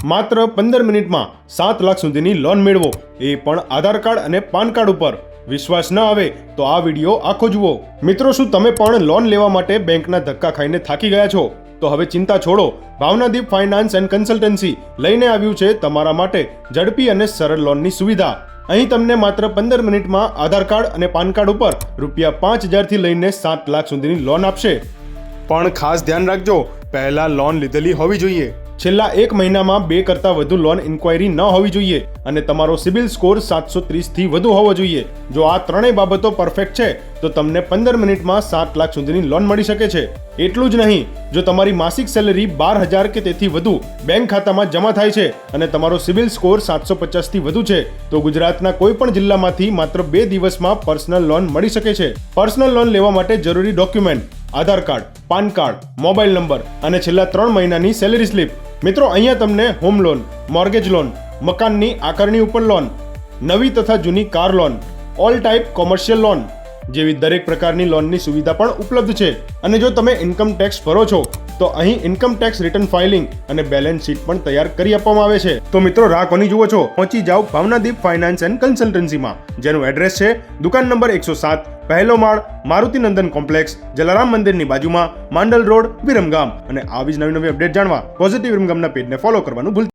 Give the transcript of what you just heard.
માત્ર 15 મિનિટમાં 7 લાખ સુધીની લોન મેળવો, એ પણ આધાર કાર્ડ અને પાન કાર્ડ ઉપર. વિશ્વાસ ન આવે તો આ વિડીયો આખો જુઓ. મિત્રો, શું તમે પણ લોન લેવા માટે બેંકના ધક્કા ખાઈને થાકી ગયા છો? તો હવે ચિંતા છોડો. ભાવનાદીપ ફાઇનાન્સ એન્ડ કન્સલ્ટન્સી લઈને આવ્યું છે તમારા માટે ઝડપી અને સરળ લોનની સુવિધા. અહીં તમને માત્ર 15 મિનિટમાં આધાર કાર્ડ અને પાન કાર્ડ ઉપર રૂપિયા 5,000 થી લઈને 7 લાખ સુધીની લોન આપશે. પણ ખાસ ધ્યાન રાખજો, પહેલા લોન લીધેલી હોવી જોઈએ. છેલ્લા 1 મહિનામાં 2 કરતાં વધુ લોન ઇન્ક્વાયરી ન હોવી જોઈએ અને તમારો સિબિલ સ્કોર 730 થી વધુ હોવો જોઈએ. જો આ ત્રણેય બાબતો પરફેક્ટ છે તો તમને 15 મિનિટમાં 7 લાખ સુધીની લોન મળી શકે છે. એટલું જ નહીં, જો તમારી માસિક સેલેરી 12,000 કે તેથી વધુ બેંક ખાતામાં જમા થાય છે અને તમારો સિબિલ સ્કોર 750 થી વધુ છે તો ગુજરાતના કોઈ પણ જિલ્લામાંથી માત્ર 2 દિવસમાં પર્સનલ લોન મળી શકે છે. પર્સનલ લોન લેવા માટે જરૂરી document: Aadhaar card, PAN card, mobile number અને છેલ્લા 3 મહિનાની સેલેરી સ્લિપ. મિત્રો, અહીંયા તમને હોમ લોન, મોર્ગેજ લોન, મકાનની આકારણી ઉપર લોન, નવી તથા જૂની car loan, all type commercial loan જેવી દરેક પ્રકારની લોનની સુવિધા પણ ઉપલબ્ધ છે. અને જો તમે ઇન્કમ ટેક્સ ભરો છો તો અહીં ઇન્કમ ટેક્સ રિટર્ન ફાઇલિંગ અને બેલેન્સ શીટ પણ તૈયાર કરી આપવામાં આવે છે. તો મિત્રો, રાહ કોની જુઓ છો? પહોંચી જાઓ ભાવનાદીપ ફાઇનાન્સ એન્ડ કન્સલ્ટન્સીમાં, જેનું એડ્રેસ છે દુકાન નંબર 107, પહેલો માળ, મારુતિ નંદન કોમ્પ્લેક્સ, જલારામ મંદિરની બાજુમાં, માંડલ રોડ, વિરમગામ. અને આવી જ નવી અપડેટ જાણવા પોઝિટિવ વિરમગામના પેજને ફોલો કરવાનું ભૂલતા